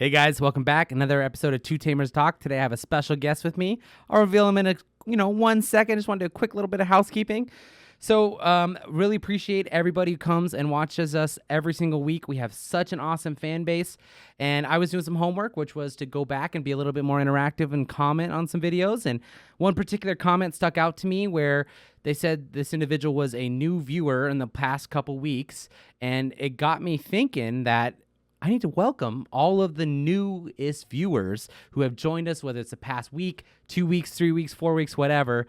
Hey guys, welcome back. Another episode of Two Tamers Talk. Today I have a special guest with me. I'll reveal him in a 1 second. Just want to do a quick little bit of housekeeping. So really appreciate everybody who comes and watches us every single week. We have such an awesome fan base. And I was doing some homework, which was to go back and be a little bit more interactive and comment on some videos. And one particular comment stuck out to me where they said this individual was a new viewer in the past couple weeks. And it got me thinking that I need to welcome all of the newest viewers who have joined us, whether it's the past week, 2 weeks, 3 weeks, 4 weeks, whatever.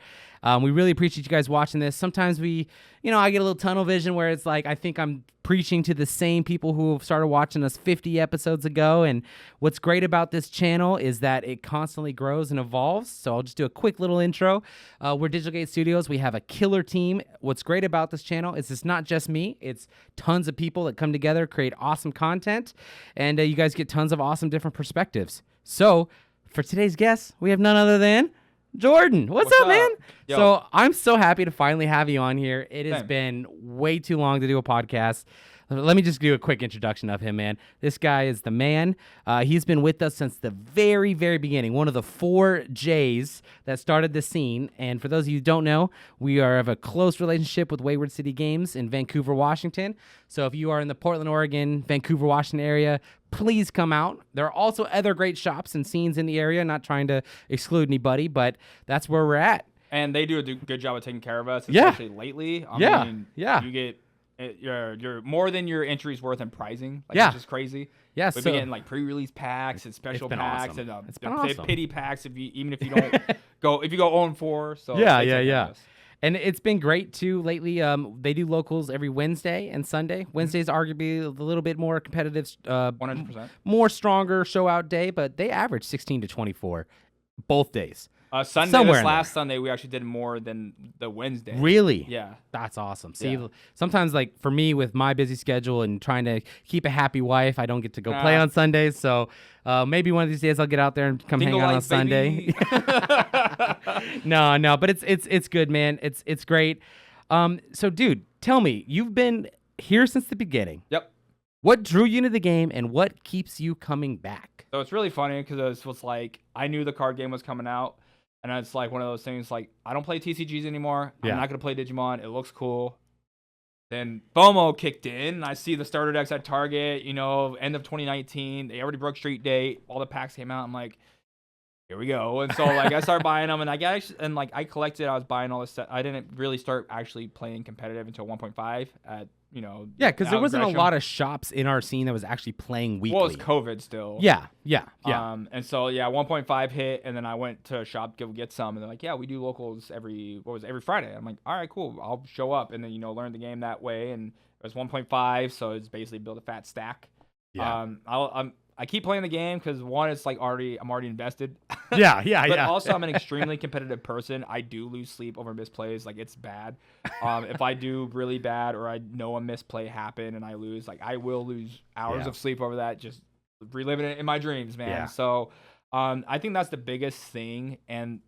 We really appreciate you guys watching this. Sometimes I get a little tunnel vision where it's like I think I'm preaching to the same people who started watching us 50 episodes ago. And what's great about this channel is that it constantly grows and evolves. So I'll just do a quick little intro. We're Digital Gate Studios. We have a killer team. What's great about this channel is it's not just me. It's tons of people that come together, create awesome content, and you guys get tons of awesome different perspectives. So for today's guest, we have none other than Jordan. What's up, man? Yo. So I'm so happy to finally have you on here. It has been way too long to do a podcast. Let me just do a quick introduction of him, man. This guy is the man. He's been with us since the very, very beginning. One of the 4 J's that started the scene. And for those of you who don't know, we have a close relationship with Wayward City Games in Vancouver, Washington. So if you are in the Portland, Oregon, Vancouver, Washington area, please come out. There are also other great shops and scenes in the area. Not trying to exclude anybody, but that's where we're at. And they do a good job of taking care of us, especially lately. I mean, you get you're more than your entry's worth in pricing. Which is crazy. Yeah, we've been getting pre-release packs and special packs awesome. and It's been awesome. pity packs if you don't if you go 0-4. So yeah. And it's been great too lately. They do locals every Wednesday and Sunday. Wednesday's arguably a little bit more competitive, 100%. more stronger show out day, but they average 16 to 24 both days. Sunday, this last Sunday, we actually did more than the Wednesday. Really? Yeah. That's awesome. See, sometimes for me with my busy schedule and trying to keep a happy wife, I don't get to go play on Sundays. So maybe one of these days I'll get out there and come hang out on Sunday. No, but it's good, man. It's great. So dude, tell me, you've been here since the beginning. Yep. What drew you into the game and what keeps you coming back? So it's really funny because it was like I knew the card game was coming out. And it's like one of those things I don't play TCGs anymore. I'm not going to play Digimon. It looks cool. Then FOMO kicked in. I see the starter decks at Target, end of 2019. They already broke street date. All the packs came out. I'm like, here we go. And so I started buying them. And I collected. I was buying all this stuff. I didn't really start actually playing competitive until 1.5 at Yeah, because there wasn't a lot of shops in our scene that was actually playing weekly. Well, it's COVID still. Yeah. And so 1.5 hit, and then I went to a shop to get some, and they're like, yeah, we do locals every Friday. I'm like, all right, cool, I'll show up, and then learn the game that way. And it was 1.5, so it's basically build a fat stack. Yeah. I keep playing the game because one, it's I'm already invested. Yeah. But also, I'm an extremely competitive person. I do lose sleep over misplays. It's bad. If I do really bad or I know a misplay happened and I lose, I will lose hours of sleep over that. Just reliving it in my dreams, man. Yeah. So, I think that's the biggest thing. And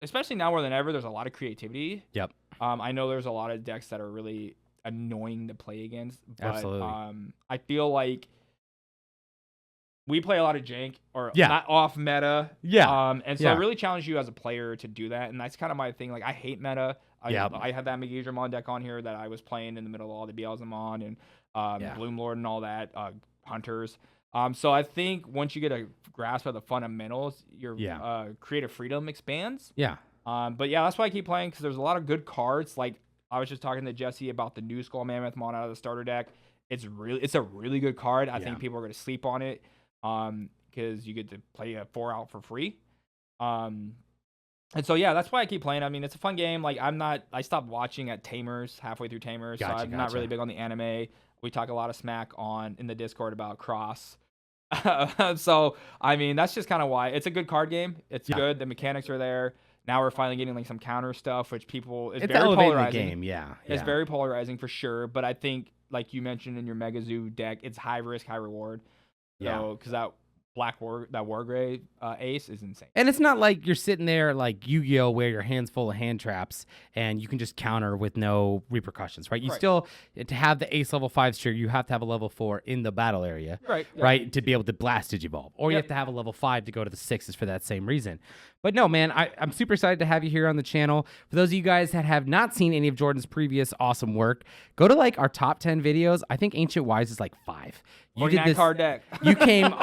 especially now more than ever, there's a lot of creativity. Yep. I know there's a lot of decks that are really annoying to play against, but Absolutely. I feel like we play a lot of jank or not off meta, and so I really challenge you as a player to do that, and that's kind of my thing. I hate meta. I had that Megidramon deck on here that I was playing in the middle of all the Beelzemon and Bloomlord and all that hunters. So I think once you get a grasp of the fundamentals, your creative freedom expands. But that's why I keep playing, because there's a lot of good cards. I was just talking to Jesse about the new Skull Mammoth Mon out of the starter deck. It's a really good card. I think people are going to sleep on it because you get to play a 4 out for free. And so that's why I keep playing. I mean, it's a fun game. I stopped watching at Tamers halfway through Tamers, so I'm not really big on the anime. We talk a lot of smack in the Discord about Cross. So I mean, that's just kind of why. It's a good card game. It's good. The mechanics are there. Now we're finally getting some counter stuff, which it's very polarizing. The game, It's very polarizing for sure. But I think, like you mentioned in your Mega Zoo deck, it's high risk, high reward. Because War Gray ace is insane. And it's not like you're sitting there like Yu-Gi-Oh, where your hand's full of hand traps and you can just counter with no repercussions, right? You still, to have the ace level 5 sphere, you have to have a level 4 in the battle area, right? To be able to blast Digivolve, or you have to have a level 5 to go to the 6s for that same reason. But no, man, I'm super excited to have you here on the channel. For those of you guys that have not seen any of Jordan's previous awesome work, go to like our top 10 videos. I think Ancient Wise is like 5. You did this card deck. You came.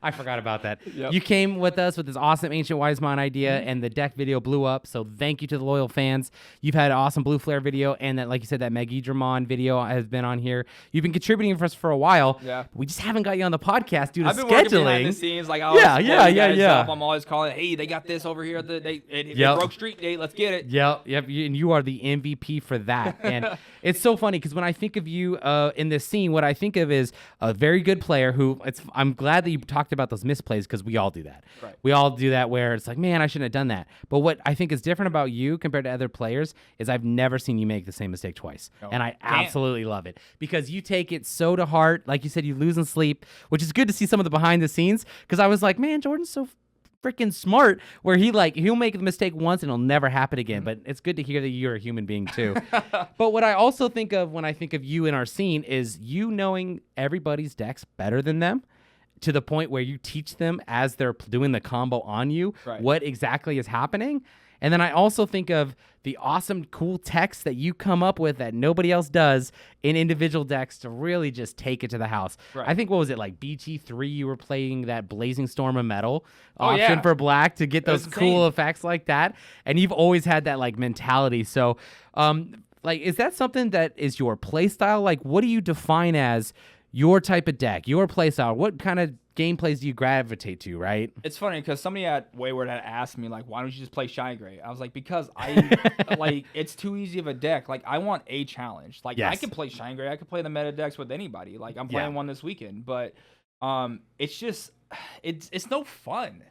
I forgot about that. Yep. You came with us with this awesome Ancient Wisemon idea, and the deck video blew up. So thank you to the loyal fans. You've had an awesome Blue Flare video, and that, like you said, that Megidramon video has been on here. You've been contributing for us for a while. Yeah. We just haven't got you on the podcast due to scheduling. I've been working behind the scenes. Like, I'm always calling, hey, they got this over here at it broke street date. Let's get it. Yep. And you are the MVP for that. And it's so funny because when I think of you in this scene, what I think of is a very good player who I'm glad that you talked about those misplays, because we all do that. Right. We all do that where it's like, man, I shouldn't have done that. But what I think is different about you compared to other players is I've never seen you make the same mistake twice. And I absolutely love it because you take it so to heart. Like you said, you lose in sleep, which is good to see some of the behind the scenes, because I was like, man, Jordan's so freaking smart where he'll make the mistake once and it'll never happen again. But it's good to hear that you're a human being too. But what I also think of when I think of you in our scene is you knowing everybody's decks better than them, to the point where you teach them as they're doing the combo on you what exactly is happening. And then I also think of the awesome, cool text that you come up with that nobody else does in individual decks to really just take it to the house. Right. I think, what was it, like BT3, you were playing that Blazing Storm of Metal option for black to get those cool effects like that. And you've always had that like mentality. So like, is that something that is your play style? Like, what do you define as your type of deck, your play style? What kind of gameplays do you gravitate to, right? It's funny because somebody at Wayward had asked me, like, why don't you just play Shine Gray? I was like, because I, like, it's too easy of a deck. Like, I want a challenge. Like, I can play Shine Gray. I can play the meta decks with anybody. Like, I'm playing one this weekend. But it's just, it's no fun.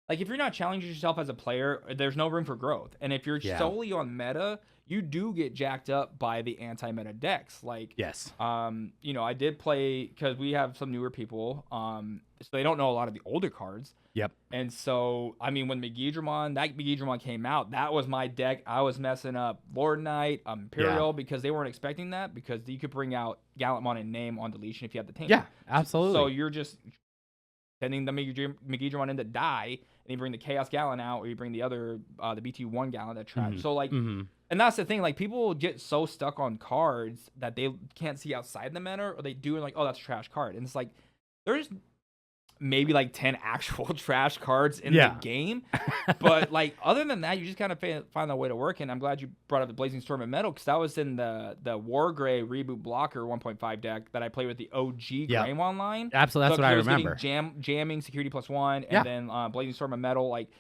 Like, if you're not challenging yourself as a player, there's no room for growth. And if you're solely on meta, you do get jacked up by the anti-meta decks. Like, you know, I did play, because we have some newer people, so they don't know a lot of the older cards. Yep. And so, I mean, when Megidramon came out, that was my deck. I was messing up Lord Knight, Imperial, because they weren't expecting that, because you could bring out Gallantmon and Name on deletion if you had the Tamer. Yeah, absolutely. So you're just sending the Megidramon in to die, and you bring the Chaos Gallon out, or you bring the other, the BT1 Gallon that traps. So, like, and that's the thing, like, people get so stuck on cards that they can't see outside the meta, or they do, and like, oh, that's a trash card. And it's like, there's maybe like 10 actual trash cards in the game. But like, other than that, you just kind of find a way to work. And I'm glad you brought up the Blazing Storm of Metal, because that was in the War Gray Reboot Blocker 1.5 deck that I played with the OG Greymon line. Absolutely, that's what I remember. Jamming, Security +1, and then Blazing Storm of Metal, like.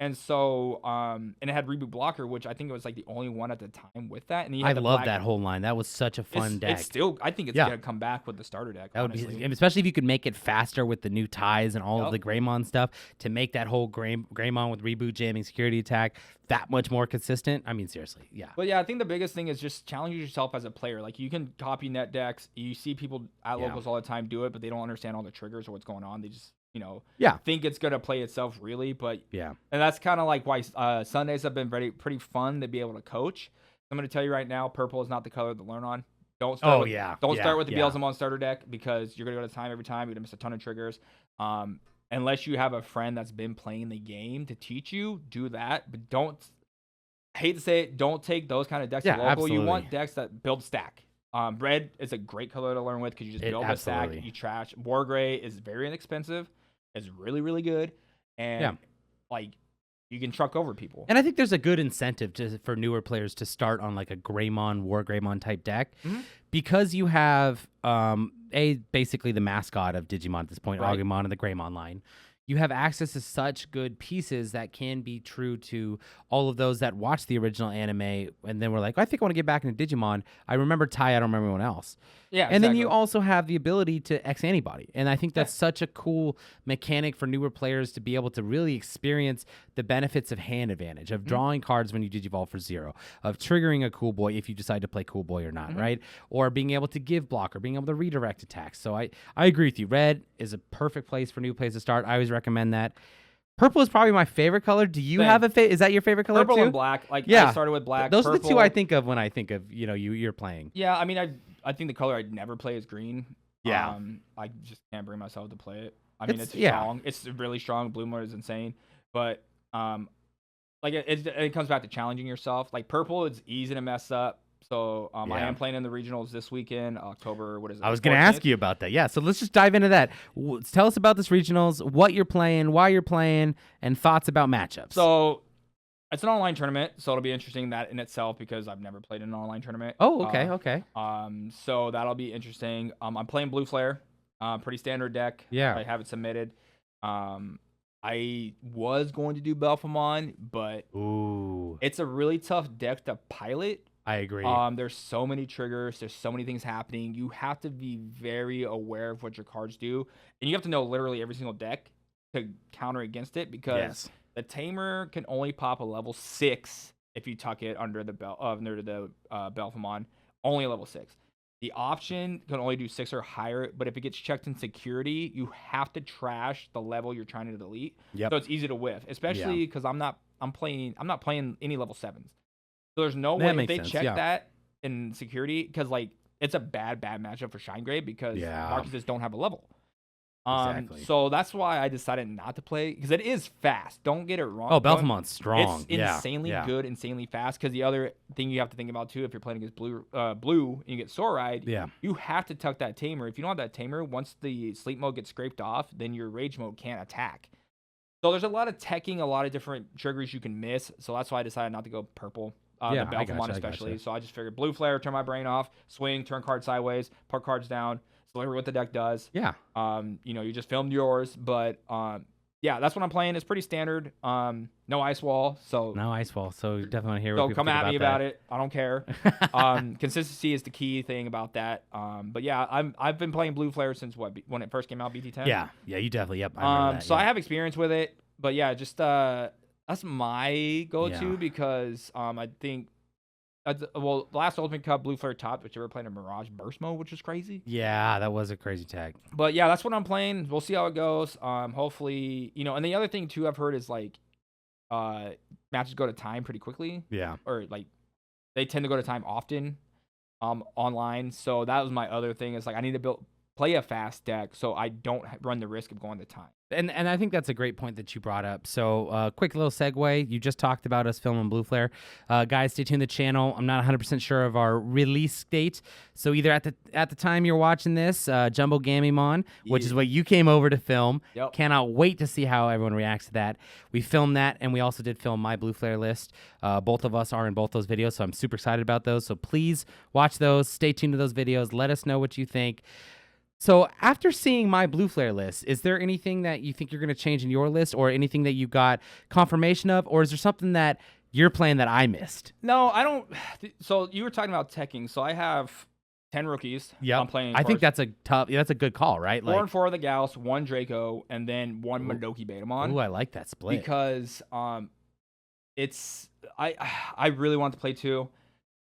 And so, and it had Reboot Blocker, which I think it was like the only one at the time with that. And I love that whole line. That was such a fun deck. It's still, I think it's gonna come back with the starter deck. That would be, especially if you could make it faster with the new ties and all of the Greymon stuff, to make that whole Greymon with Reboot Jamming Security Attack that much more consistent. I mean, seriously, But yeah, I think the biggest thing is just challenge yourself as a player. Like, you can copy net decks. You see people at locals all the time do it, but they don't understand all the triggers or what's going on. They just, you know, think it's gonna play itself really. But and that's kind of like why Sundays have been pretty fun to be able to coach. I'm gonna tell you right now, purple is not the color to learn on. Don't start with the Beelzemon starter deck, because you're gonna go to time every time. You're gonna miss a ton of triggers. Unless you have a friend that's been playing the game to teach you, do that. But don't, hate to say it, don't take those kind of decks to local. Absolutely. You want decks that build stack. Red is a great color to learn with, because you just build a stack, you trash. War Gray is very inexpensive. It's really, really good. And like, you can truck over people. And I think there's a good incentive for newer players to start on like a Greymon, War Greymon type deck, because you have basically the mascot of Digimon at this point, Agumon, and the Greymon line. You have access to such good pieces that can be true to all of those that watch the original anime, and then we're like, I think I want to get back into Digimon. I remember Tai, I don't remember anyone else. Yeah, and then you also have the ability to X anybody, and I think that's such a cool mechanic for newer players to be able to really experience the benefits of hand advantage, of drawing cards when you digivolve for 0, of triggering a cool boy if you decide to play cool boy or not, right? Or being able to give block or being able to redirect attacks. So I agree with you. Red is a perfect place for new players to start. I always recommend that. Purple is probably my favorite color. Do you have a is that your favorite color Purple too? and black. Like I started with black. Those purple. are the two I think of when I think of you're playing. Yeah, I mean I think the color I'd never play is green. Yeah. I just can't bring myself to play it. I mean it's strong. It's really strong. Blue mode is insane, but like it comes back to challenging yourself. Like purple, it's easy to mess up. So I am playing in the regionals this weekend, October. What is it? I was going to ask you about that. Yeah, so let's just dive into that. Tell us about this regionals, what you're playing, why you're playing, and thoughts about matchups. So it's an online tournament, so it'll be interesting that in itself because I've never played in an online tournament. Oh, okay, okay. So that'll be interesting. I'm playing Blue Flare, pretty standard deck. Yeah, I have it submitted. I was going to do Belfamon, but it's a really tough deck to pilot. I agree. There's so many triggers. There's so many things happening. You have to be very aware of what your cards do, and you have to know literally every single deck to counter against it because the Tamer can only pop a level 6 if you tuck it under the Belfamon. Only a level 6. The option can only do 6 or higher, but if it gets checked in security, you have to trash the level you're trying to delete. Yep. So it's easy to whiff, especially because I'm not playing any level 7s. So there's no way if they check that in security, because like it's a bad matchup for Shine Grave because Marcuses don't have a level. Exactly. So that's why I decided not to play because it is fast. Don't get it wrong. Oh, Belfamon's strong. It's insanely good, insanely fast. Because the other thing you have to think about too, if you're playing against blue, and you get Soride, you have to tuck that Tamer. If you don't have that Tamer, once the sleep mode gets scraped off, then your rage mode can't attack. So there's a lot of teching, a lot of different triggers you can miss. So that's why I decided not to go purple. The Belfamon especially. So I just figured Blue Flare, turn my brain off, swing, turn card sideways, put cards down. It's literally what the deck does. Yeah. You just filmed yours, but that's what I'm playing. It's pretty standard. No ice wall, so no ice wall. So you definitely want to hear what people come think at me about about it. I don't care. Consistency is the key thing about that. But yeah, I've been playing Blue Flare since when it first came out, BT10. Yeah, you definitely. Yep. I remember that, so I have experience with it, but yeah, just that's my go-to because I think. The last Ultimate Cup, Blue Flare topped, which you were playing a Mirage Burst mode, which is crazy. Yeah, that was a crazy tag. But yeah, that's what I'm playing. We'll see how it goes. Hopefully, and the other thing too I've heard is like, matches go to time pretty quickly. Yeah. Or like, they tend to go to time often, online. So that was my other thing is like I need to play a fast deck so I don't run the risk of going to time. And I think that's a great point that you brought up. So quick little segue. You just talked about us filming Blue Flare. Guys, stay tuned to the channel. I'm not 100% sure of our release date. So either at the time you're watching this, Jumbo Gamimon, which is what you came over to film. Yep. Cannot wait to see how everyone reacts to that. We filmed that, and we also did film my Blue Flare list. Both of us are in both those videos, so I'm super excited about those. So please watch those. Stay tuned to those videos. Let us know what you think. So after seeing my Blue Flare list, is there anything that you think you're going to change in your list or anything that you got confirmation of, or is there something that you're playing that I missed? No, I don't. So you were talking about teching. So I have 10 rookies. Yeah, I'm playing. I think that's a good call, right? 4 and 4 of the Gauss, 1 Draco, and then 1 Madoki Betamon. Ooh, I like that split. Because I really want to play 2.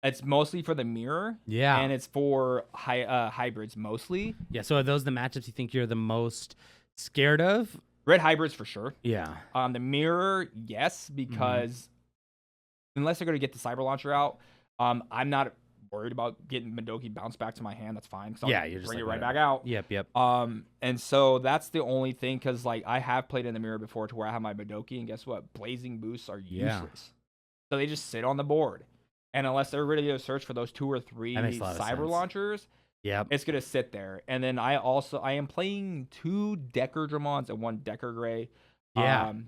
It's mostly for the mirror, and it's for hybrids mostly. Yeah, so are those the matchups you think you're the most scared of? Red hybrids for sure. Yeah. The mirror, yes, because unless they're going to get the Cyber Launcher out, I'm not worried about getting Madoki bounced back to my hand. That's fine. So you're just bring like, it right back out. Yep. And so that's the only thing because like I have played in the mirror before to where I have my Madoki, and guess what? Blazing boosts are useless. So they just sit on the board. And unless they're ready to search for those 2 or 3 cyber launchers, it's gonna sit there. And then I am playing 2 Decker Dramons and 1 Decker Gray.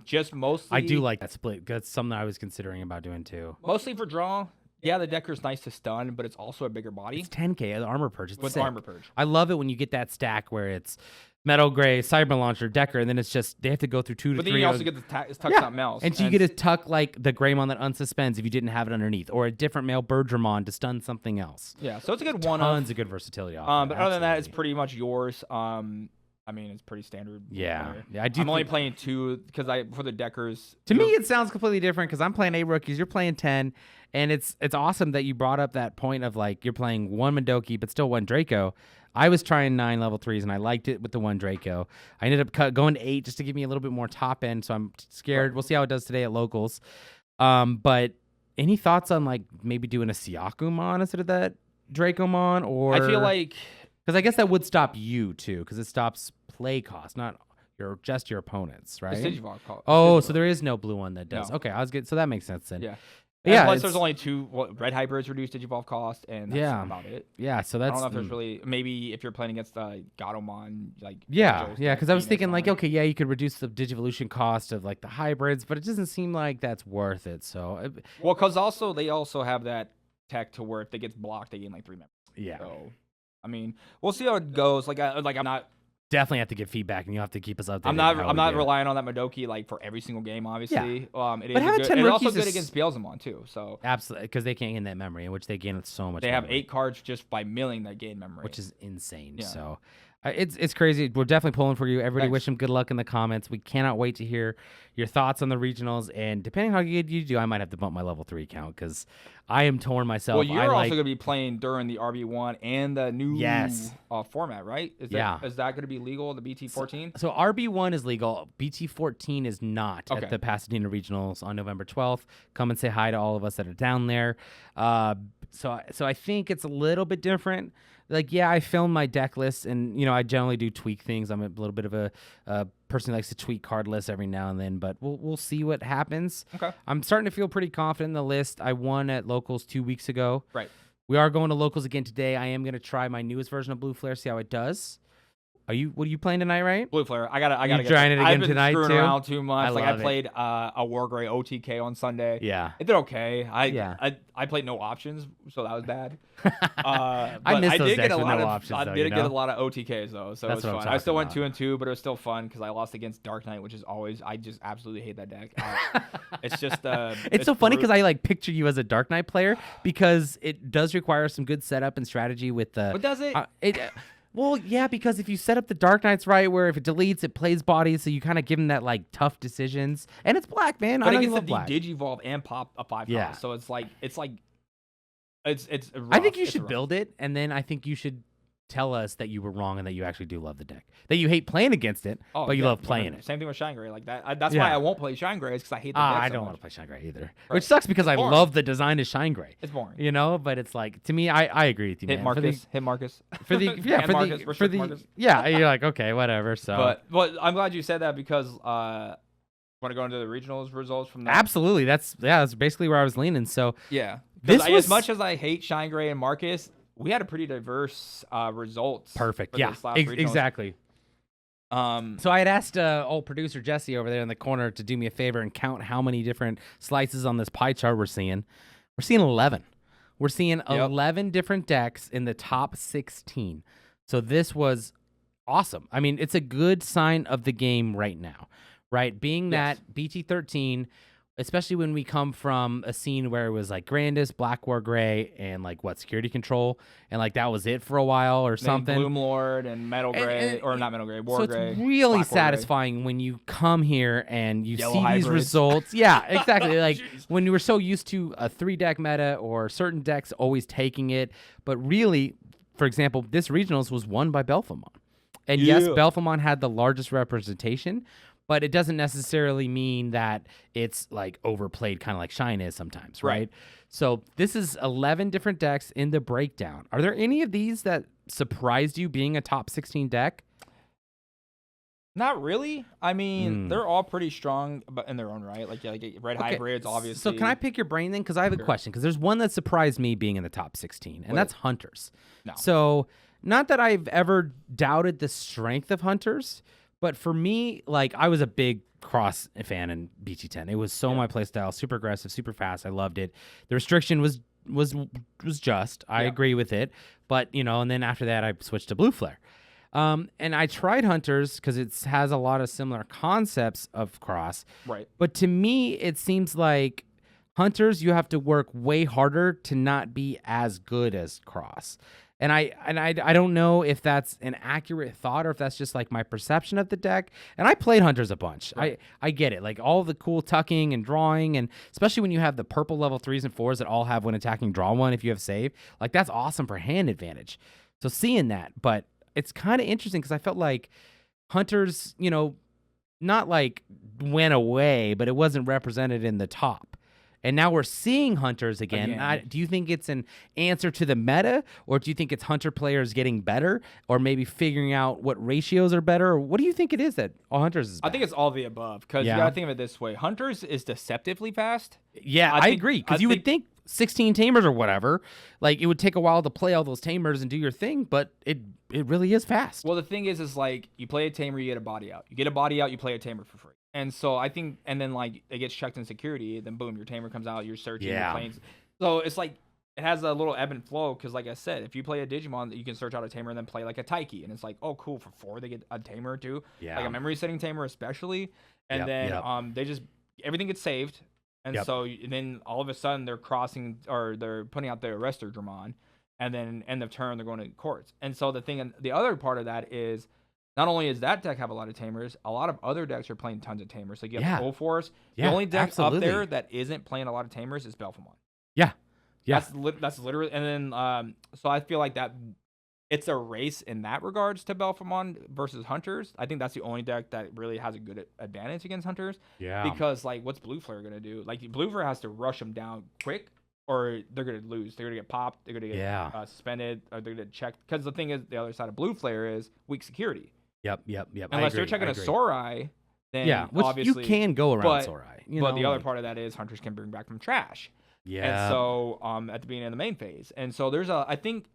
Just mostly. I do like that split. That's something I was considering about doing too. Mostly for draw. Yeah, the Decker's nice to stun, but it's also a bigger body. It's 10k the armor purge. With armor purge. I love it when you get that stack where it's Metal Gray, Cyber Launcher, Decker, and then it's just they have to go through 2 to 3. But then you also get to tuck something else. And so you get to tuck like the Greymon that unsuspends if you didn't have it underneath, or a different male Birdramon to stun something else. Yeah, so it's a good one. Tons of good versatility. But other than that, it's pretty much yours. I I mean, it's pretty standard. Yeah, yeah. I'm only playing 2 because for the deckers. To me, it sounds completely different because I'm playing 8 rookies, you're playing 10, and it's awesome that you brought up that point of like you're playing 1 Madoki but still 1 Draco. I was trying 9 level 3s and I liked it with the 1 Draco. I ended up going to 8 just to give me a little bit more top end, so I'm scared. Right. We'll see how it does today at locals. But any thoughts on like maybe doing a Siakumon instead of that Dracomon? Or I feel like because I guess that would stop you too, because it stops play cost, not just your opponents, right? So there is no blue one that does. No. Okay, I was good. So that makes sense then. Yeah. Yeah. Plus, there's only 2 red hybrids reduced Digivolve cost, and that's about it. Yeah. So that's. I don't know if there's really maybe if you're playing against Gatomon, like. Yeah. Because I was thinking like, okay, yeah, you could reduce the Digivolution cost of like the hybrids, but it doesn't seem like that's worth it. So. Well, because they also have that tech to where if they get blocked, they gain like 3 members. Yeah. So, I mean, we'll see how it goes. I'm not. Definitely have to give feedback, and you have to keep us updated. I'm not relying on that Madoki like for every single game, obviously. Yeah. It's also good against Beelzemon too. So absolutely, because they can't gain that memory, in which they gain so much. They have 8 cards just by milling that gain memory, which is insane. Yeah. So it's crazy. We're definitely pulling for you. Everybody, wish them good luck in the comments. We cannot wait to hear your thoughts on the regionals, and depending how good you do, I might have to bump my level 3 count because I am torn myself. Well, you're also going to be playing during the RB1 and the new format, right? Is that going to be legal, the BT14? So RB1 is legal. BT14 is not at the Pasadena Regionals on November 12th. Come and say hi to all of us that are down there. So I think it's a little bit different. Like, yeah, I film my deck list, and, I generally do tweak things. I'm a little bit of a person who likes to tweak card lists every now and then, but we'll see what happens. Okay. I'm starting to feel pretty confident in the list. I won at locals 2 weeks ago. Right. We are going to locals again today. I am going to try my newest version of Blue Flare, see how it does. What are you playing tonight, right? Blue Flare. I gotta trying it again I've been tonight screwing too? Around too much. I played a War Gray OTK on Sunday. Yeah. It did okay. I played no options, so that was bad. I missed those decks with no options. I did get a lot of OTKs though, so it was fun. I still went 2-2, but it was still fun because I lost against Dark Knight, which is always I just absolutely hate that deck. It's just it's so funny because I like picture you as a Dark Knight player because it does require some good setup and strategy with the. What does it? Well, yeah, because if you set up the Dark Knights right, where if it deletes, it plays bodies, so you kind of give them that like tough decisions, and it's black, man. But I know it you love gets the Digivolve and pop a 5 cost, so it's like rough. I think you should build it, and then I think you should tell us that you were wrong and that you actually do love the deck, that you hate playing against it, but you love playing it. Same thing with Shine Gray, like that. That's why I won't play Shine Gray, because I hate the deck I don't want to play Shine Gray either, which sucks because I love the design of Shine Gray. It's boring, but it's like, to me, I agree with you, man. Hit Marcus. You're like, okay, whatever. So, but I'm glad you said that because want to go into the regionals results from that? Absolutely. That's basically where I was leaning. So yeah, as much as I hate Shine Gray and Marcus, we had a pretty diverse results. Perfect. Yeah, exactly. So I had asked old producer Jesse over there in the corner to do me a favor and count how many different slices on this pie chart we're seeing. We're seeing 11. We're seeing 11 different decks in the top 16. So this was awesome. I mean, it's a good sign of the game right now, right? Being that BT13, especially when we come from a scene where it was like Grandis, Black War Gray, and like Security Control, and like that was it for a while or something. Bloom Lord and Metal Gray, or not Metal Gray, War Gray. It's really satisfying when you come here and you see these results. Yeah, exactly. Like when you were so used to a 3-deck meta or certain decks always taking it, but really, for example, this regionals was won by Belphemon. And yes, Belphemon had the largest representation, but it doesn't necessarily mean that it's like overplayed, kind of like Shine is sometimes, right? So this is 11 different decks in the breakdown. Are there any of these that surprised you being a top 16 deck? Not really. I mean, they're all pretty strong in their own right. Like Red Hybrids, obviously. So can I pick your brain then? Because I have a question. Because there's one that surprised me being in the top 16, and that's Hunters. No. So not that I've ever doubted the strength of Hunters, but for me, like, I was a big Cross fan in BT10. It was my playstyle, super aggressive, super fast. I loved it. The restriction was just. I agree with it. But, and then after that, I switched to Blue Flare. And I tried Hunters because it has a lot of similar concepts of Cross. Right. But to me, it seems like Hunters, you have to work way harder to not be as good as Cross. And I don't know if that's an accurate thought or if that's just like my perception of the deck. And I played Hunters a bunch. Right. I get it. Like all the cool tucking and drawing, and especially when you have the purple level 3s and 4s that all have when attacking draw 1 if you have save. Like that's awesome for hand advantage. So seeing that, but it's kind of interesting because I felt like Hunters, not like went away, but it wasn't represented in the top. And now we're seeing Hunters again. Do you think it's an answer to the meta, or do you think it's Hunter players getting better, or maybe figuring out what ratios are better? Or what do you think it is that Hunters is bad? I think it's all of the above, because you got to think of it this way. Hunters is deceptively fast. Yeah, I agree, because you would think 16 Tamers or whatever, like it would take a while to play all those Tamers and do your thing, but it really is fast. Well, the thing is like you play a Tamer, you get a body out. You get a body out, you play a Tamer for free. And so I think, and then like it gets checked in security, then boom, your Tamer comes out, you're searching your planes. So it's like it has a little ebb and flow, because like I said, if you play a Digimon, you can search out a Tamer and then play like a Taiki, and it's like, oh cool, for 4 they get a Tamer too, like a memory setting Tamer especially, and then they just everything gets saved, and so and then all of a sudden they're crossing, or they're putting out their Arrestor Dramon, and then end of turn they're going to courts. And so the other part of that is, not only does that deck have a lot of Tamers, a lot of other decks are playing tons of Tamers. Like you have Full Force. The only deck up there that isn't playing a lot of Tamers is Belphegor. Yeah. That's literally, and then so I feel like that it's a race in that regards to Belphegor versus Hunters. I think that's the only deck that really has a good advantage against Hunters. Yeah. Because like, what's Blue Flare gonna do? Like Blue Flare has to rush them down quick, or they're going to lose. They're going to get popped. They're going to get suspended, or they're going to check. Because the thing is, the other side of Blue Flare is weak security. Yep. Unless they're checking a Sorai, then which obviously you can go around Sorai. But the other part of that is Hunters can bring back from trash. Yeah. And so at the beginning of the main phase. And so I think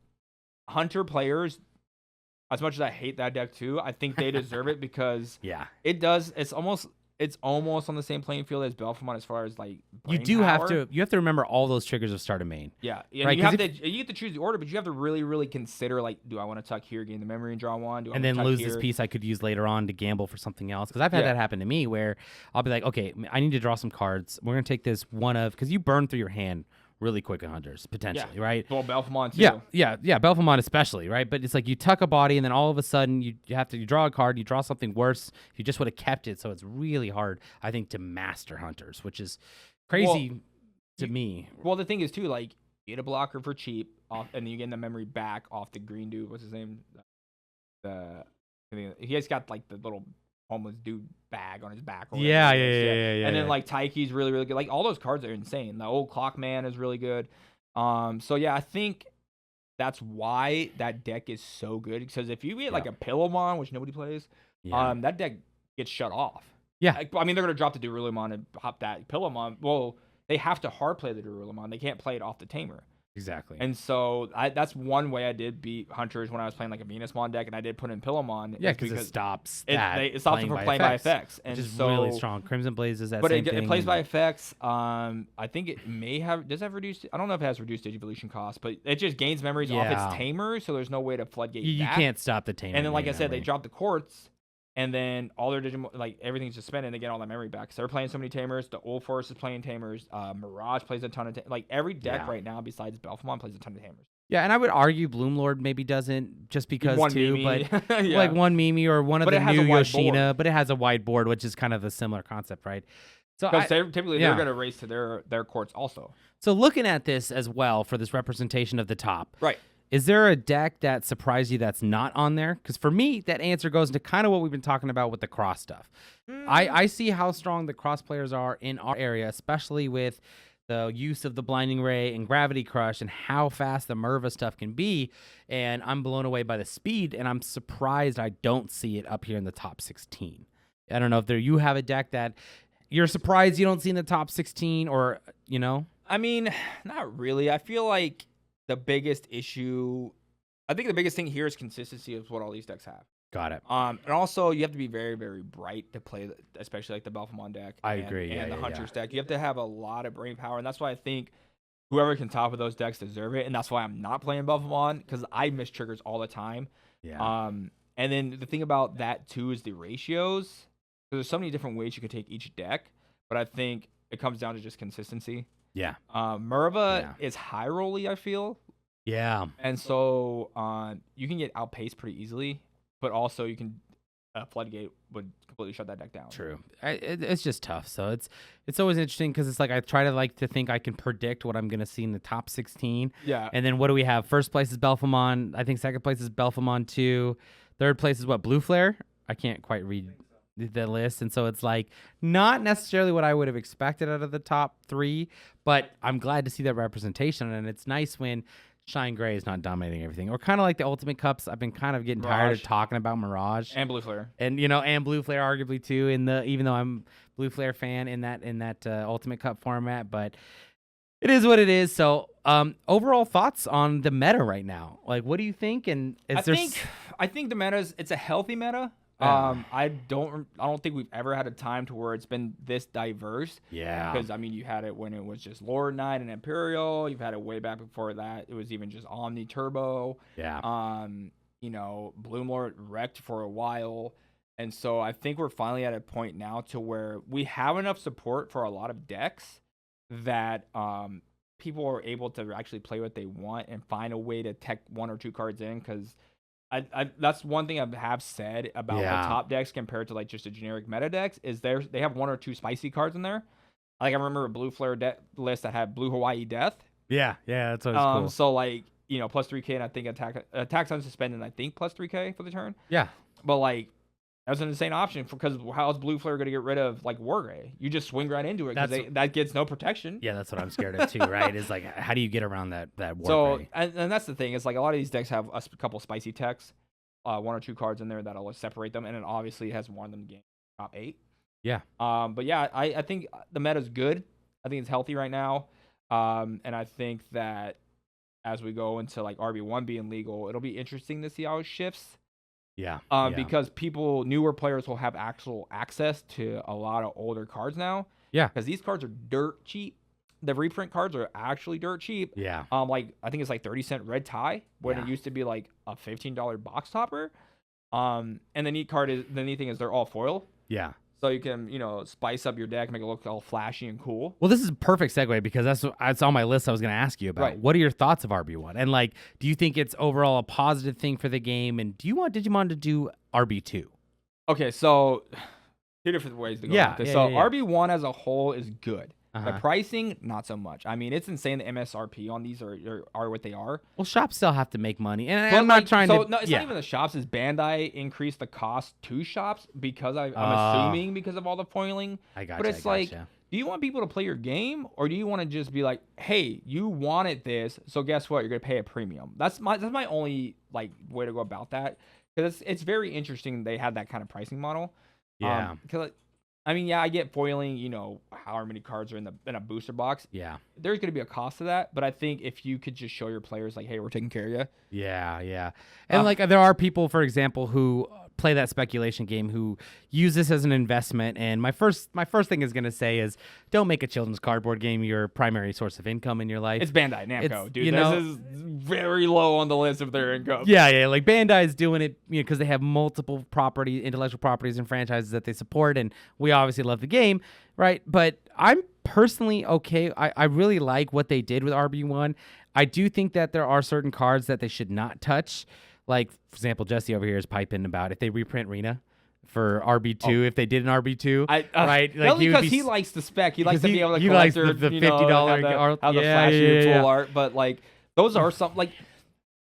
Hunter players, as much as I hate that deck too, I think they deserve it, because it does. It's almost on the same playing field as Belphegor as far as like you have to remember all those triggers of start of main. Yeah, right? You have to choose the order, but you have to really, really consider, like, do I want to tuck here, gain the memory and draw 1? And then lose this piece I could use later on to gamble for something else? Because I've had that happen to me, where I'll be like, okay, I need to draw some cards. We're gonna take this because you burn through your hand really quick at Hunters, potentially, right? Well, Belphegor too. Yeah, Belphegor especially, right? But it's like you tuck a body, and then all of a sudden you draw a card, you draw something worse. You just would have kept it, so it's really hard, I think, to master Hunters, which is crazy to me. Well, the thing is too, like, you get a blocker for cheap, and then you get the memory back off the green dude. What's his name? He has got like the little homeless dude bag on his back. Yeah. And then like Taiki's really, really good. Like all those cards are insane. The old Clock Man is really good. So yeah, I think that's why that deck is so good. Because if you get like a Pillowmon, which nobody plays, that deck gets shut off. Yeah. I mean, they're gonna drop the Darullamon and hop that Pillowmon. Well, they have to hard play the Darullamon. They can't play it off the Tamer. Exactly. And so that's one way I did beat Hunters when I was playing like a Venusmon deck, and I did put in Pillowmon. Yeah, because it stops it stops it from playing by effects. And which is so, really strong. Crimson Blaze is that but same thing. But it plays by effects. I think it may have... Does it have reduced... I don't know if it has reduced Digivolution cost, but it just gains memories off its Tamer, so there's no way to floodgate that. You can't stop the Tamer. And then, like I said, they drop the Quartz, and then all their Digimon, like, everything's suspended, and they get all that memory back. So they're playing so many Tamers. The Old Forest is playing Tamers. Mirage plays a ton of Like, every deck right now, besides Belphegor, plays a ton of Tamers. Yeah, and I would argue Bloomlord maybe doesn't, just because one too, Mimi. but like one Mimi or one of the new Yoshina, but it has a wide board, which is kind of a similar concept, right? So because typically they're going to race to their courts also. So looking at this as well for this representation of the top, right? Is there a deck that surprised you that's not on there? Because for me, that answer goes into kind of what we've been talking about with the cross stuff. I see how strong the cross players are in our area, especially with the use of the Blinding Ray and Gravity Crush and how fast the Merva stuff can be. And I'm blown away by the speed, and I'm surprised I don't see it up here in the top 16. I don't know if you have a deck that you're surprised you don't see in the top 16, or, you know? I mean, not really. I feel like the biggest issue, I think the biggest thing here is consistency of what all these decks have. Got it. And also, you have to be very, very bright to play, especially like the Belphegor deck. I agree. And the Hunters deck. You have to have a lot of brain power, and that's why I think whoever can top of those decks deserve it. And that's why I'm not playing Belphegor, because I miss triggers all the time. Yeah. And then the thing about that too is the ratios. There's so many different ways you could take each deck, but I think it comes down to just consistency. Yeah. Merva is high rolly, I feel. Yeah. And so you can get outpaced pretty easily, but also you can Floodgate would completely shut that deck down. True. It's just tough. So it's always interesting because it's like I try to think I can predict what I'm gonna see in the top 16. Yeah. And then what do we have? First place is Belphemon. I think second place is Belphemon 2. Third place is what? Blue Flare. I can't quite read the list, and so it's like not necessarily what I would have expected out of the top 3, but I'm glad to see that representation, and it's nice when Shine Gray is not dominating everything. Or kind of like the Ultimate Cups, I've been kind of getting tired of talking about Mirage and Blue Flare, and and Blue Flare arguably too. Even though I'm Blue Flare fan in that Ultimate Cup format, but it is what it is. So overall thoughts on the meta right now? Like, what do you think? And I think the meta it's a healthy meta. I don't think we've ever had a time to where it's been this diverse. Yeah. Because I mean, you had it when it was just Lord Knight and Imperial. You've had it way back before that. It was even just Omni Turbo. Yeah. Bloomlord wrecked for a while, and so I think we're finally at a point now to where we have enough support for a lot of decks that people are able to actually play what they want and find a way to tech 1 or 2 cards in because. I that's one thing I have said about the top decks compared to like just a generic meta decks is they have 1 or 2 spicy cards in there. Like I remember a Blue Flare list that had Blue Hawaii Death. Yeah, that's always cool. So like plus 3K and I think attacks unsuspended and I think plus 3K for the turn. Yeah, but like that's an insane option because how's Blue Flare going to get rid of like Wargrey? You just swing right into it because that gets no protection. Yeah, that's what I'm scared of too. Right? Is like how do you get around that Wargrey? So and that's the thing is like a lot of these decks have a couple spicy techs, 1 or 2 cards in there that'll separate them, and it obviously has won them game top 8. Yeah. But yeah, I think the meta's good. I think it's healthy right now. And I think that as we go into like RB1 being legal, it'll be interesting to see how it shifts. Yeah. Because newer players will have actual access to a lot of older cards now. Yeah. Because these cards are dirt cheap. The reprint cards are actually dirt cheap. Yeah. Like I think it's like 30-cent red tie when it used to be like a $15 box topper. And the neat thing is they're all foil. Yeah. So you can, spice up your deck, make it look all flashy and cool. Well, this is a perfect segue because that's on my list I was going to ask you about. Right. What are your thoughts of RB1? And like, do you think it's overall a positive thing for the game? And do you want Digimon to do RB2? Okay, so 2 different ways to go with this. RB1 as a whole is good. The pricing, not so much. I mean, it's insane. The MSRP on these are what they are. Well, shops still have to make money, and I'm not trying to. No, it's not even the shops. Is Bandai increased the cost to shops because I'm assuming because of all the foiling. I got. But it's do you want people to play your game, or do you want to just be like, hey, you wanted this, so guess what? You're gonna pay a premium. That's my only like way to go about that because it's very interesting. They had that kind of pricing model. Yeah. Because. I mean, I get foiling, however many cards are in a booster box. Yeah. There's going to be a cost to that, but I think if you could just show your players like, hey, we're taking care of you. Yeah. And like there are people, for example, who play that speculation game who use this as an investment. And my first thing is going to say is don't make a children's cardboard game your primary source of income in your life. It's Bandai Namco, dude. This is very low on the list of their income. Yeah. Like Bandai is doing it because they have multiple intellectual properties and franchises that they support. And we obviously love the game, right? But I'm personally okay. I really like what they did with RB1. I do think that there are certain cards that they should not touch. Like, for example, Jesse over here is piping about if they reprint Rena for RB2, if they did an RB2, right? Like because he likes the spec. He likes to be able to collect the $50 have the flashy full art. But, like, those are some, like,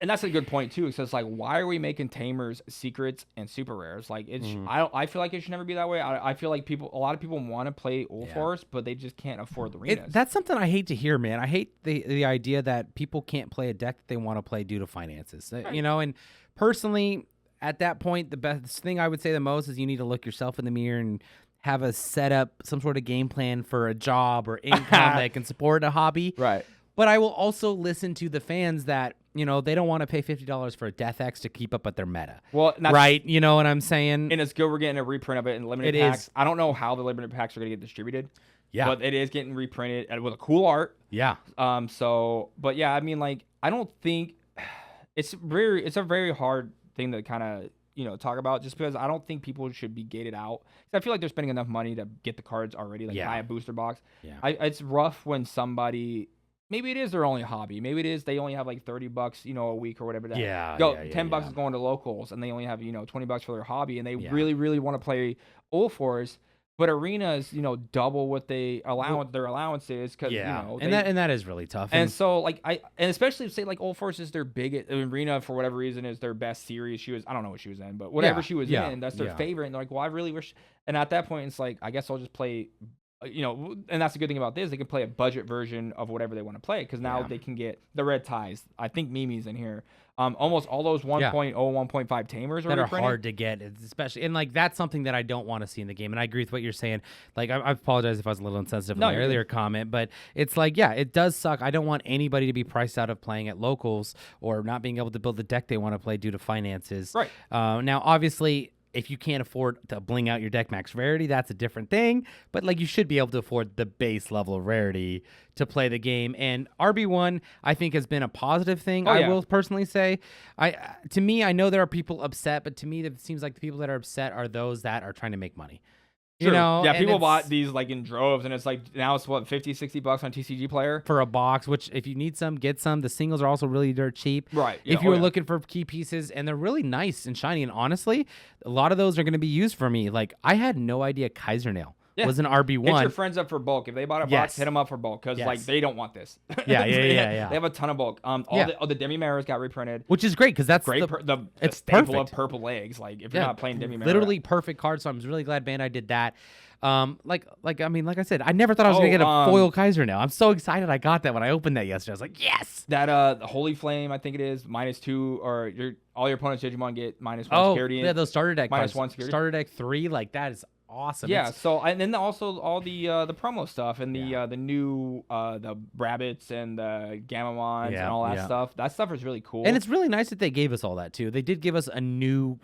and that's a good point, too. Because it's like, why are we making Tamers secrets and super rares? Like, it's I feel like it should never be that way. I feel like a lot of people want to play Ulforce, but they just can't afford the Renas. That's something I hate to hear, man. I hate the idea that people can't play a deck that they want to play due to finances. Right. And personally, at that point, the best thing I would say the most is you need to look yourself in the mirror and have a setup, some sort of game plan for a job or income that can support a hobby. Right. But I will also listen to the fans that, they don't want to pay $50 for a Death X to keep up with their meta. Well, right? You know what I'm saying? And it's good we're getting a reprint of it in limited packs. I don't know how the limited packs are going to get distributed. Yeah. But it is getting reprinted with a cool art. Yeah. But yeah, I mean, like, I don't think it's a very hard thing to kind of, talk about just because I don't think people should be gated out. I feel like they're spending enough money to get the cards already, like buy a booster box. Yeah. It's rough when somebody maybe it is their only hobby. Maybe it is they only have like $30, a week or whatever. $10 is going to locals, and they only have $20 for their hobby, and they really, really want to play Old Forest. But arenas, double what their allowance is, because and that is really tough. And so and especially if say like Old Forest is their biggest arena for whatever reason is their best series. I don't know what she was in, but whatever she was in, that's their favorite. And they're like, well, I really wish. And at that point, it's like, I guess I'll just play. And that's the good thing about this. They can play a budget version of whatever they want to play, because now they can get the red ties. I think Mimi's in here. Almost all those 1.0, 1.5 Tamers that are hard to get, especially, and like that's something that I don't want to see in the game. And I agree with what you're saying. Like I apologize if I was a little insensitive in my earlier comment, but it's like, it does suck. I don't want anybody to be priced out of playing at locals or not being able to build the deck they want to play due to finances. Right. Now, obviously, if you can't afford to bling out your deck max rarity, that's a different thing. But like, you should be able to afford the base level of rarity to play the game. And RB1, I think, has been a positive thing. I will personally say, to me, I know there are people upset, but to me, it seems like the people that are upset are those that are trying to make money. True. People bought these like in droves, and it's like now it's what, $50-$60 on TCG Player for a box. Which if you need some, get some. The singles are also really dirt cheap. Right. If you were looking for key pieces, and they're really nice and shiny, and honestly, a lot of those are going to be used for me. Like, I had no idea Kaiser Nail was an RB1. Hit your friends up for bulk. If they bought a box, hit them up for bulk, because like they don't want this. They have a ton of bulk. All the Demi Maras got reprinted, which is great, because that's great. It's staple perfect of purple eggs. Like if you're not playing Demi Mara, literally perfect card. So I'm really glad Bandai did that. Like I said, I never thought I was gonna get a foil Kaiser Nail. I'm so excited I got that when I opened that yesterday. I was like, yes. That the Holy Flame, I think it is -2, or all your opponents Digimon get -1 security. Yeah, those starter deck -1 security. Starter deck 3, like that is awesome. Yeah. So and then also all the promo stuff, and the new the rabbits and the Gamamons and all that stuff. That stuff is really cool. And it's really nice that they gave us all that too. They did give us a new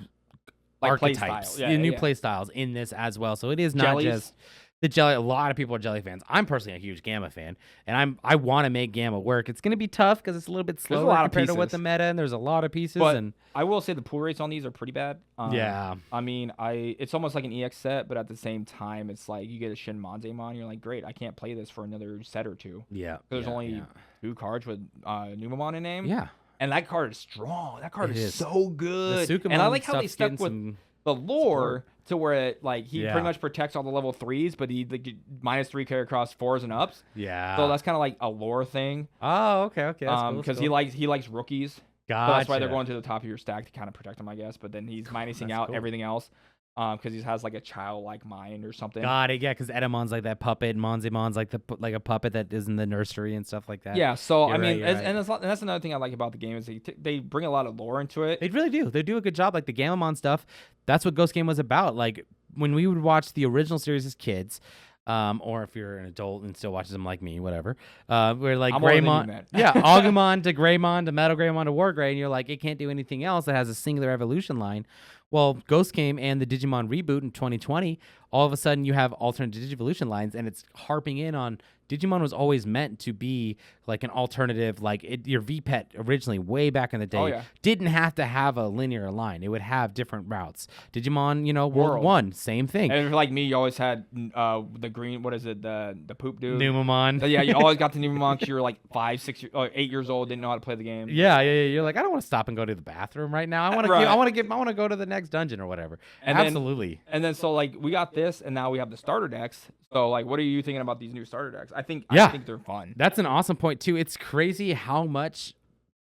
archetypes, new play styles in this as well. So it is not just the jelly. A lot of people are jelly fans. I'm personally a huge Gamma fan, and I want to make Gamma work. It's going to be tough because it's a little bit slower compared to what the meta, and there's a lot of pieces. But and I will say the pull rates on these are pretty bad. I mean, it's almost like an EX set, but at the same time, it's like you get a Shin Manzemon, you're like, great, I can't play this for another set or two. Yeah. There's only 2 cards with Numamon in name. Yeah. And that card is strong. That card is so good. And I like how they stuck with the lore to where it, like, he pretty much protects all the level 3s, but he -3 carry across 4s and ups. Yeah. So that's kind of like a lore thing. Oh, okay. That's cool. Because he likes rookies. Gotcha. So that's why they're going to the top of your stack to kind of protect him, I guess. But then he's minusing out everything else. Because he has like a childlike mind or something. Got it. Yeah, because Edamon's like that puppet, and Manzemon's like a puppet that is in the nursery and stuff like that. Yeah. So I mean, and that's another thing I like about the game is they bring a lot of lore into it. They really do. They do a good job. Like the Gamamon stuff. That's what Ghost Game was about. Like when we would watch the original series as kids. Or if you're an adult and still watches them like me, whatever. We're like Greymon, Agumon to Greymon to Metal Greymon to War Grey, and you're like, it can't do anything else. It has a singular evolution line. Well, Ghost Game and the Digimon reboot in 2020, all of a sudden you have alternate Digivolution lines, and it's harping in on Digimon was always meant to be like an alternative, like your VPET originally, way back in the day, didn't have to have a linear line. It would have different routes. Digimon, World 1, same thing. And if you're like me, you always had the green, what is it, the poop dude? Numamon. Yeah, you always got the Numamon because you were like 5, 6, 8 years old, didn't know how to play the game. Yeah. You're like, I don't want to stop and go to the bathroom right now. I want to go to the next dungeon or whatever. And absolutely. So like we got this, and now we have the starter decks. So like, what are you thinking about these new starter decks? I think they're fun. That's an awesome point too. It's crazy how much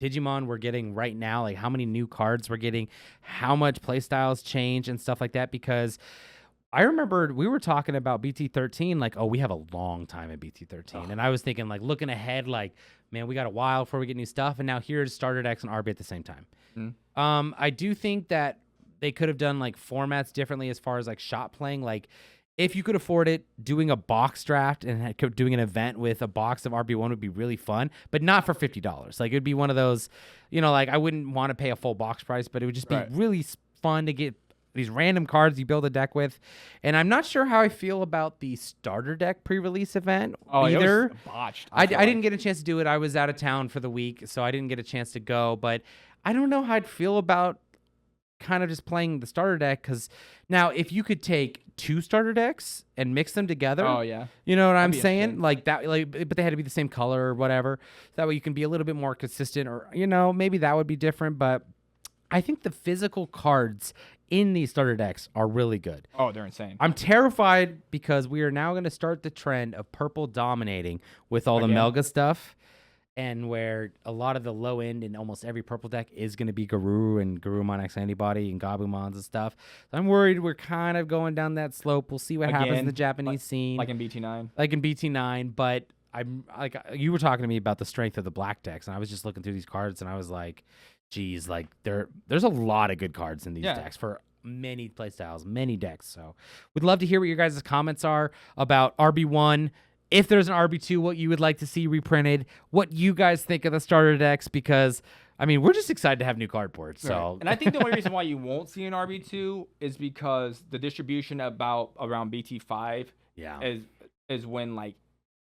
Digimon we're getting right now, like how many new cards we're getting, how much playstyles change and stuff like that. Because I remember we were talking about BT13, like, oh, we have a long time at BT13. And I was thinking, like, looking ahead, like, man, we got a while before we get new stuff. And now here's starter decks and RB at the same time. I do think that they could have done like formats differently as far as like shop playing. Like, if you could afford it, doing a box draft and doing an event with a box of RB1 would be really fun, but not for $50. Like, it would be one of those, like, I wouldn't want to pay a full box price, but it would just be really fun to get these random cards you build a deck with. And I'm not sure how I feel about the starter deck pre-release event either. It was botched. I didn't get a chance to do it. I was out of town for the week, so I didn't get a chance to go, but I don't know how I'd feel about kind of just playing the starter deck, because now if you could take 2 starter decks and mix them together, you know what I'm saying, like that, like, but they had to be the same color or whatever, so that way you can be a little bit more consistent, or maybe that would be different. But I think the physical cards in these starter decks are really good. Oh, they're insane. I'm terrified because we are now going to start the trend of purple dominating with all the Melga stuff. And where a lot of the low end in almost every purple deck is going to be Garuru and Garurumon X Antibody and Gabumons and stuff. So I'm worried we're kind of going down that slope. We'll see what happens in the Japanese scene. Like in BT9. Like in BT9. But I'm like, you were talking to me about the strength of the black decks, and I was just looking through these cards, and I was like, geez, like there's a lot of good cards in these decks for many playstyles, many decks. So we'd love to hear what your guys' comments are about RB1. If there's an RB2, what you would like to see reprinted, what you guys think of the starter decks, because, I mean, we're just excited to have new cardboards. So, right. And I think the only reason why you won't see an RB2 is because the distribution around BT5 is when, like,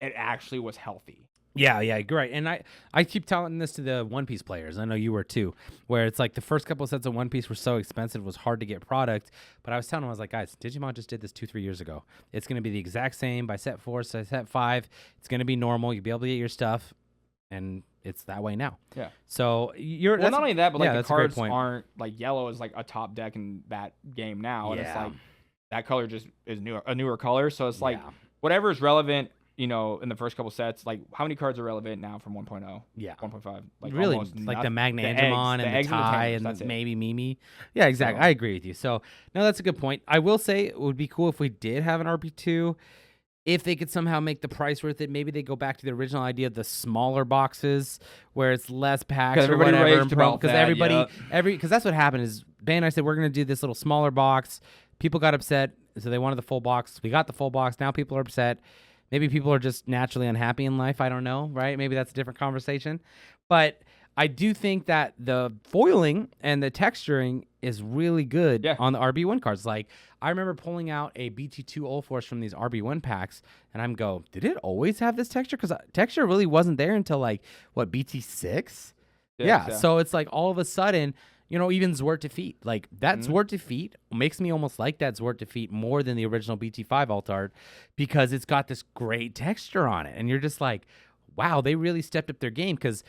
it actually was healthy. Yeah, great. And I keep telling this to the One Piece players. I know you were too, where it's like the first couple of sets of One Piece were so expensive, it was hard to get product. But I was telling them, I was like, guys, Digimon just did this 2-3 years ago. It's going to be the exact same by set 4, set 5. It's going to be normal. You'll be able to get your stuff, and it's that way now. Yeah. So not only that, but like the cards aren't like yellow is like a top deck in that game now, and it's like that color just is a newer color. So it's like whatever is relevant. In the first couple sets, like how many cards are relevant now from 1.0? Yeah. 1.5. Like really, like the Magnangemon and the Tai and maybe Mimi. Yeah, exactly. I agree with you. So, no, that's a good point. I will say it would be cool if we did have an RB2. If they could somehow make the price worth it, maybe they go back to the original idea of the smaller boxes where it's less packs or whatever. Because that's what happened is Bandai said, we're going to do this little smaller box. People got upset, so they wanted the full box. We got the full box. Now people are upset. Maybe people are just naturally unhappy in life. I don't know, right? Maybe that's a different conversation. But I do think that the foiling and the texturing is really good on the RB1 cards. Like, I remember pulling out a BT2 Ulforce from these RB1 packs, and I'm go, did it always have this texture? Because texture really wasn't there until, like, what, BT6? Yeah, so it's like all of a sudden... even Zwart Defeat. Like, that Zwart Defeat makes me almost like that Zwart Defeat more than the original BT5 alt art because it's got this great texture on it. And you're just like, wow, they really stepped up their game. Because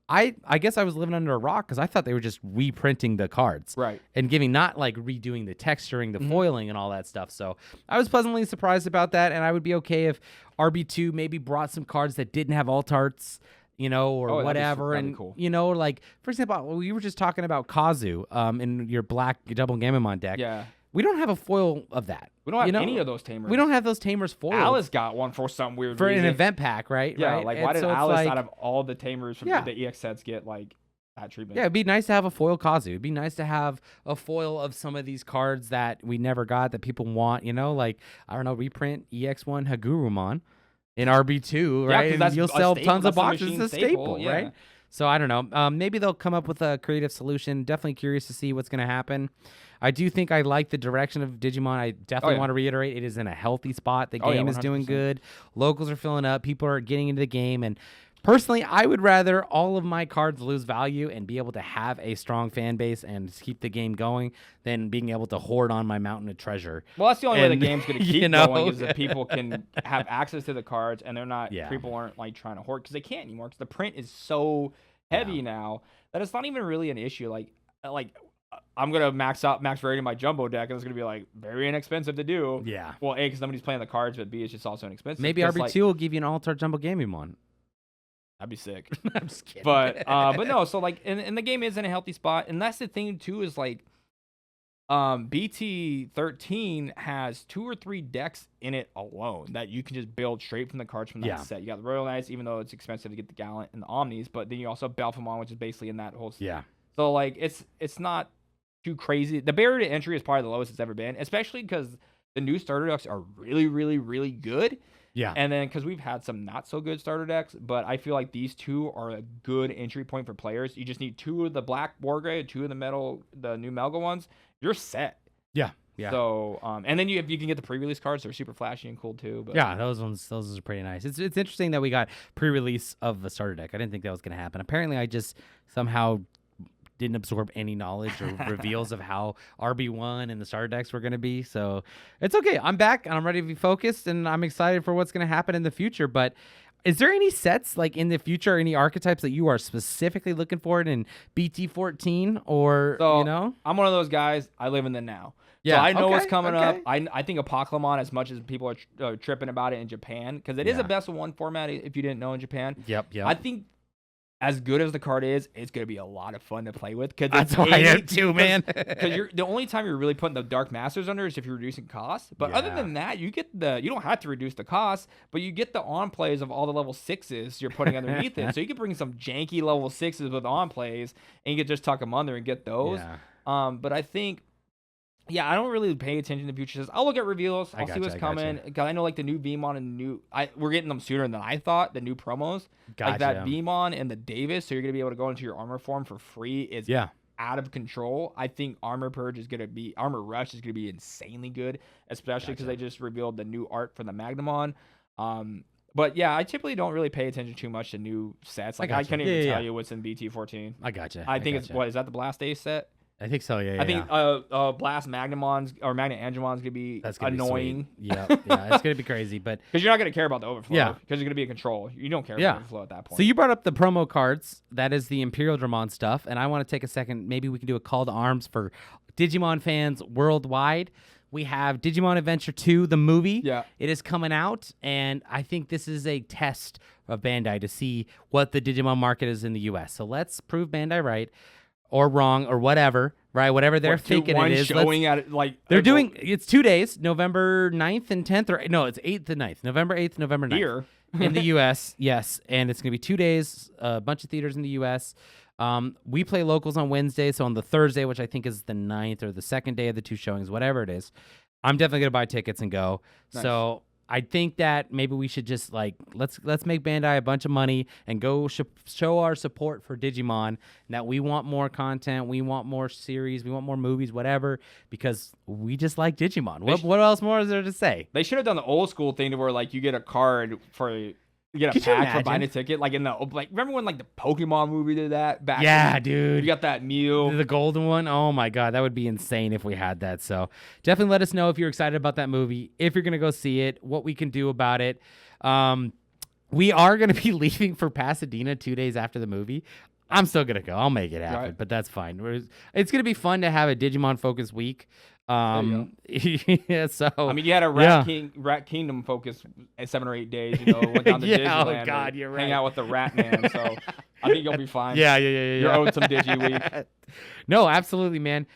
I guess I was living under a rock because I thought they were just reprinting the cards. Right. And not like redoing the texturing, the foiling, and all that stuff. So I was pleasantly surprised about that. And I would be okay if RB2 maybe brought some cards that didn't have alt arts. Or whatever. That'd and, be cool. Like, for example, you were just talking about Kazu in your black double Gamamon deck. Yeah. We don't have a foil of that. We don't have any of those Tamers. We don't have those Tamers foiled. Alice got one for some weird reason. For an event pack, right? Yeah, right? Like, why did Alice, out of all the Tamers from the EX sets, get, like, that treatment? Yeah, it'd be nice to have a foil Kazu. It'd be nice to have a foil of some of these cards that we never got that people want, like, I don't know, reprint EX1 Hagurumon. In RB2, right? Yeah, you'll sell tons of boxes. It's a staple, yeah. right? So I don't know. Maybe they'll come up with a creative solution. Definitely curious to see what's going to happen. I do think I like the direction of Digimon. I definitely want to reiterate it is in a healthy spot. The game is doing good. Locals are filling up. People are getting into the game. And personally, I would rather all of my cards lose value and be able to have a strong fan base and keep the game going than being able to hoard on my mountain of treasure. Well, that's the only way the game's going to keep going is that people can have access to the cards and they're not people aren't like trying to hoard because they can't anymore because the print is so heavy now that it's not even really an issue. Like I'm gonna max rating my jumbo deck, and it's gonna be like very inexpensive to do. Yeah. Well, A, because nobody's playing the cards, but B, it's just also inexpensive. Maybe RB2 will give you an Altar Jumbo Gamemon. That'd be sick. I'm just kidding. But no, so like, and the game is in a healthy spot, and that's the thing too is like, BT13 has 2 or 3 decks in it alone that you can just build straight from the cards from that set. You got the Royal Knights, even though it's expensive to get the Gallant and the Omnis, but then you also have Balfamon, which is basically in that whole set. Yeah. So like, it's not too crazy. The barrier to entry is probably the lowest it's ever been, especially because the new starter decks are really, really, really good. Yeah. And then because we've had some not so good starter decks, but I feel like these two are a good entry point for players. You just need 2 of the black Wargrave, 2 of the new Melga ones. You're set. Yeah. Yeah. So, and then if you can get the pre-release cards, they're super flashy and cool too. But yeah, those ones are pretty nice. It's interesting that we got pre-release of the starter deck. I didn't think that was going to happen. Apparently, I just somehow didn't absorb any knowledge or reveals of how RB1 and the starter decks were going to be. So it's okay. I'm back and I'm ready to be focused, and I'm excited for what's going to happen in the future. But is there any sets like in the future, any archetypes that you are specifically looking for in BT14 or, I'm one of those guys. I live in the now. Yeah, so I know what's coming up. I think Apocalypse, as much as people are tripping about it in Japan, because it is a best of one format if you didn't know in Japan. Yep. I think as good as the card is, it's going to be a lot of fun to play with. That's why I am too, man. Because the only time you're really putting the Dark Masters under is if you're reducing costs. But other than that, you don't have to reduce the cost, but you get the on plays of all the level 6s you're putting underneath it. So you can bring some janky level 6s with on plays, and you can just tuck them under and get those. Yeah. But I think. Yeah, I don't really pay attention to futures. I'll look at reveals. I'll see what's coming. Because I know like the new Beamon and we're getting them sooner than I thought. The new promos, like that Beamon and the Davis, so you're gonna be able to go into your armor form for free. Is out of control. I think Armor Rush is gonna be insanely good, especially because they just revealed the new art for the Magnamon. But yeah, I typically don't really pay attention too much to new sets. Like I can't even tell you what's in BT14. I gotcha. I think it's is that the Blast Ace set? I think so, yeah. I think Blast Magnamon's or Magna Angemon's gonna be annoying. Yeah, it's gonna be crazy, but because you're not gonna care about the overflow, because you're gonna be in control. You don't care about the overflow at that point. So you brought up the promo cards. That is the Imperial Dramon stuff, and I want to take a second. Maybe we can do a call to arms for Digimon fans worldwide. We have Digimon Adventure 2, the movie. Yeah, it is coming out, and I think this is a test of Bandai to see what the Digimon market is in the U.S. So let's prove Bandai right. Or wrong, or whatever, right? Whatever they're thinking it is. Showing at it, like they're doing. It's 2 days, November 9th and 10th, or no, it's 8th and 9th, November 8th, November 9th. Here in the U.S., yes, and it's gonna be 2 days, a bunch of theaters in the U.S. We play locals on Wednesday, so on the Thursday, which I think is the 9th or the second day of the 2 showings, whatever it is, I'm definitely gonna buy tickets and go. Nice. So I think that maybe we should just let's make Bandai a bunch of money and go show our support for Digimon, and that we want more content, we want more series, we want more movies, whatever, because we just like Digimon. What else more is there to say? They should have done the old school thing to where like you get a card for. You get a pack for buying a ticket, like remember when like the Pokemon movie did that back? Yeah, dude. You got that Mew, the golden one. Oh my god, that would be insane if we had that. So definitely let us know if you're excited about that movie, if you're gonna go see it, what we can do about it. We are gonna be leaving for Pasadena 2 days after the movie. I'm still gonna go. I'll make it happen, but that's fine. It's gonna be fun to have a Digimon focused week. Yeah, so I mean, you had a Rat Kingdom focus 7 or 8 days. Went down to Disneyland. Oh God, you're right. Hang out with the Rat Man. So I think you'll be fine. Yeah. You're owed some Digi week. No, absolutely, man.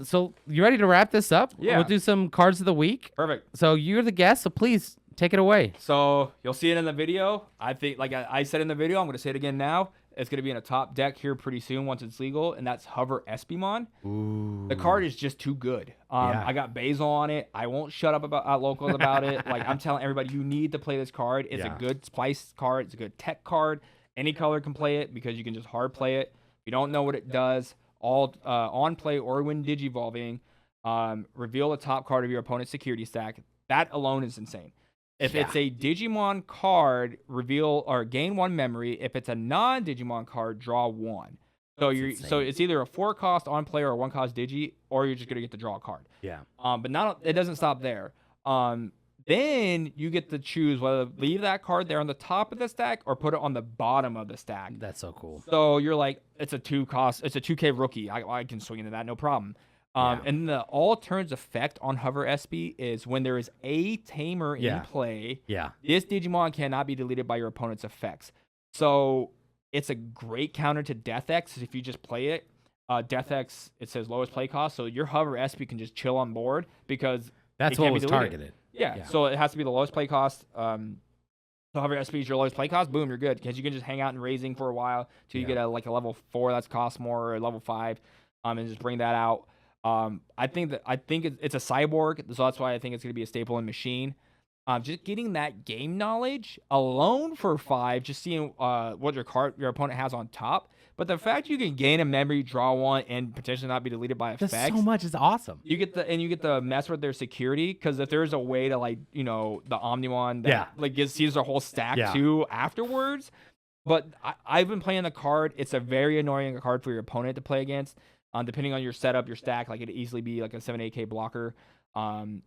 So you ready to wrap this up? Yeah. We'll do some cards of the week. Perfect. So you're the guest, so please take it away. So you'll see it in the video. I think, like I said in the video, I'm going to say it again now. It's going to be in a top deck here pretty soon once it's legal, and that's Hover Espimon. Ooh. The card is just too good. I got Basil on it. I won't shut up about locals about it. Like, I'm telling everybody, you need to play this card. It's a good spice card. It's a good tech card. Any color can play it because you can just hard play it. If you don't know what it does, all on play or when digivolving, reveal the top card of your opponent's security stack. That alone is insane. If it's a Digimon card, reveal or gain 1 memory. If it's a non-Digimon card, draw 1. So it's either a 4-cost on play or a 1-cost Digi, or you're just gonna get to draw a card. Yeah. But it doesn't stop there. Then you get to choose whether leave that card there on the top of the stack or put it on the bottom of the stack. That's so cool. So you're like, it's a 2K rookie. I can swing into that, no problem. And the all turns effect on Hover SP is when there is a Tamer in play. Yeah. This Digimon cannot be deleted by your opponent's effects. So it's a great counter to Death X if you just play it. Death X, it says lowest play cost, so your Hover SP can just chill on board because that's what was targeted. Yeah, so it has to be the lowest play cost. So Hover SP is your lowest play cost. Boom, you're good because you can just hang out in raising for a while till you get a level 4 that's cost more, or level 5, and just bring that out. I think it's a cyborg, so that's why I think it's going to be a staple in Machine. Just getting that game knowledge alone for 5, just seeing what your opponent has on top. But the fact you can gain a memory, draw 1, and potentially not be deleted by effects. That's so much. It's awesome. You get to mess with their security, because if there's a way to the Omnimon that sees their whole stack too afterwards. But I've been playing the card. It's a very annoying card for your opponent to play against. Depending on your setup, your stack, like it'd easily be like a 7-8K blocker. And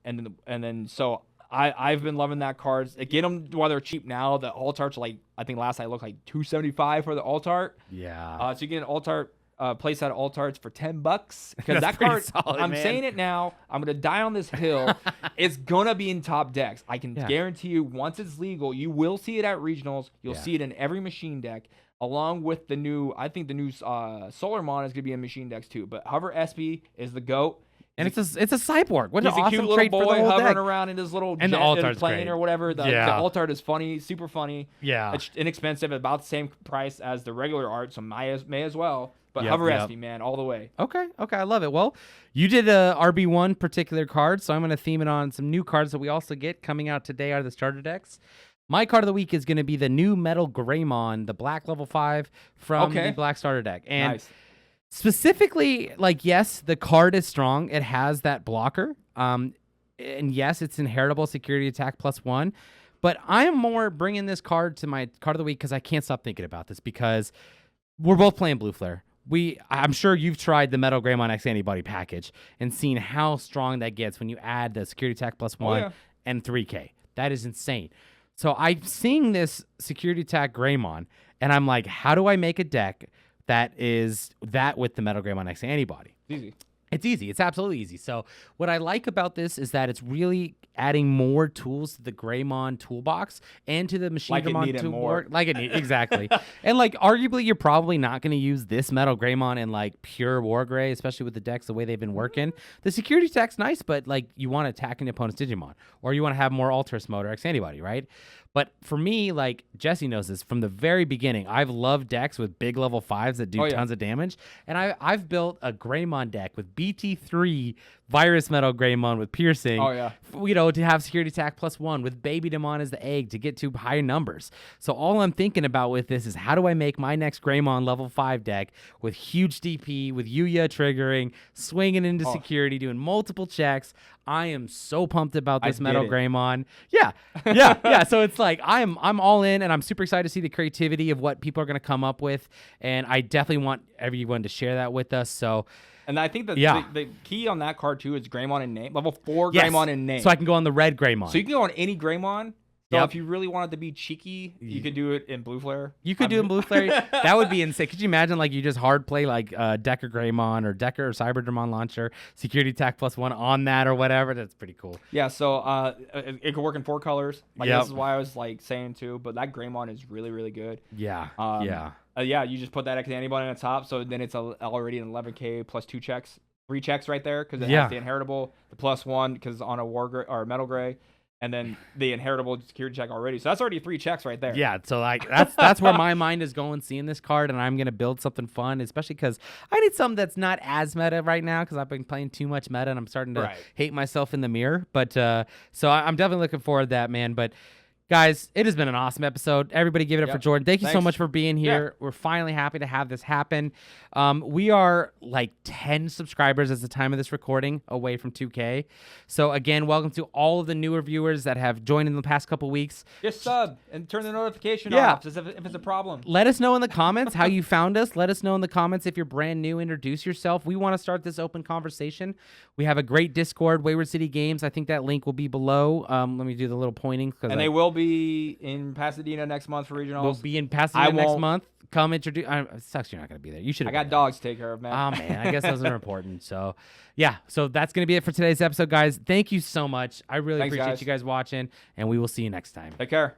then so I've been loving that card. Get them while they're cheap now. The alt art's like, I think last I looked, like $275 for the alt art. Yeah. So you get an alt art. Place out alt arts for $10 because that card. Solid, I'm man. saying it now. I'm gonna die on this hill. It's gonna be in top decks. I can guarantee you. Once it's legal, you will see it at regionals. You'll see it in every machine deck, along with the new. I think the new Solar Mon is gonna be in machine decks too. But Hover SP is the GOAT. And it's a cyborg. What an He's awesome a cute little trait boy for the whole hovering deck. around in his little and jet the alt art's plane great. or whatever. The alt art is funny, super funny. Yeah. It's inexpensive, about the same price as the regular art, so may as well. But Hover SP, man, all the way. Okay, I love it. Well, you did a RB1 particular card, so I'm going to theme it on some new cards that we also get coming out today out of the starter decks. My card of the week is going to be the new Metal Greymon, the black level 5 from the black starter deck. And specifically, like, yes, the card is strong. It has that blocker. And yes, it's inheritable security attack +1. But I am more bringing this card to my card of the week because I can't stop thinking about this because we're both playing Blue Flare. I'm sure you've tried the Metal Greymon X Antibody package and seen how strong that gets when you add the security attack +1 and 3K. That is insane. So I'm seeing this security attack Greymon, and I'm like, how do I make a deck that is that with the Metal Greymon X Antibody? Easy. It's easy. It's absolutely easy. So what I like about this is that it's really adding more tools to the Greymon toolbox and to the Machine Greymon toolbox. Exactly. And like arguably you're probably not going to use this Metal Greymon in like pure War Gray, especially with the decks the way they've been working. The security attack's nice, but like you want to attack an opponent's Digimon, or you want to have more Alterous Mode or X Antibody, right? But for me, like Jesse knows this, from the very beginning, I've loved decks with big level 5s that do tons of damage. And I've built a Greymon deck with BT3 Virus Metal Greymon with Piercing, to have security attack +1 with Baby Demon as the egg to get to high numbers. So all I'm thinking about with this is how do I make my next Greymon level 5 deck with huge DP, with Yuya triggering, swinging into security, doing multiple checks. I am so pumped about this Metal Greymon. Yeah. So it's like I'm all in, and I'm super excited to see the creativity of what people are going to come up with, and I definitely want everyone to share that with us. So. And I think the key on that card, too, is Greymon in name. Level 4 Greymon in name. So I can go on the red Greymon. So you can go on any Greymon. So if you really wanted to be cheeky, you could do it in Blue Flare. You could do it in Blue Flare. That would be insane. Could you imagine like you just hard play like Decker Greymon or Decker or Cyberdramon Launcher, security attack +1 on that or whatever? That's pretty cool. Yeah, so it could work in 4 colors. Like this is why I was like saying too, but that Greymon is really, really good. Yeah. You just put that X Antibody on the top, so then it's already an 11K +2 checks. 3 checks right there because it has the inheritable, the +1 because it's on a War Gray or Metal Gray, and then the inheritable security check already. So that's already 3 checks right there. Yeah, so like that's where my mind is going seeing this card, and I'm gonna build something fun, especially because I need something that's not as meta right now because I've been playing too much meta and I'm starting to hate myself in the mirror. But so I'm definitely looking forward to that, man. But guys, it has been an awesome episode. Everybody give it up for Jordan. Thank you so much for being here. We're finally happy to have this happen. We are like 10 subscribers at the time of this recording away from 2K. So again, welcome to all of the newer viewers that have joined in the past couple weeks. Just sub and turn the notification off if it's a problem. Let us know in the comments how you found us. Let us know in the comments if you're brand new. Introduce yourself. We want to start this open conversation. We have a great Discord, Wayward City Games. I think that link will be below. Let me do the little pointing. And they will be in Pasadena next month for regionals. We'll be in Pasadena next month. Come introduce. It sucks you're not going to be there. You should. I got dogs to take care of, man. Oh man, I guess those are important. So, yeah. So that's going to be it for today's episode, guys. Thank you so much. I really appreciate you guys watching, and we will see you next time. Take care.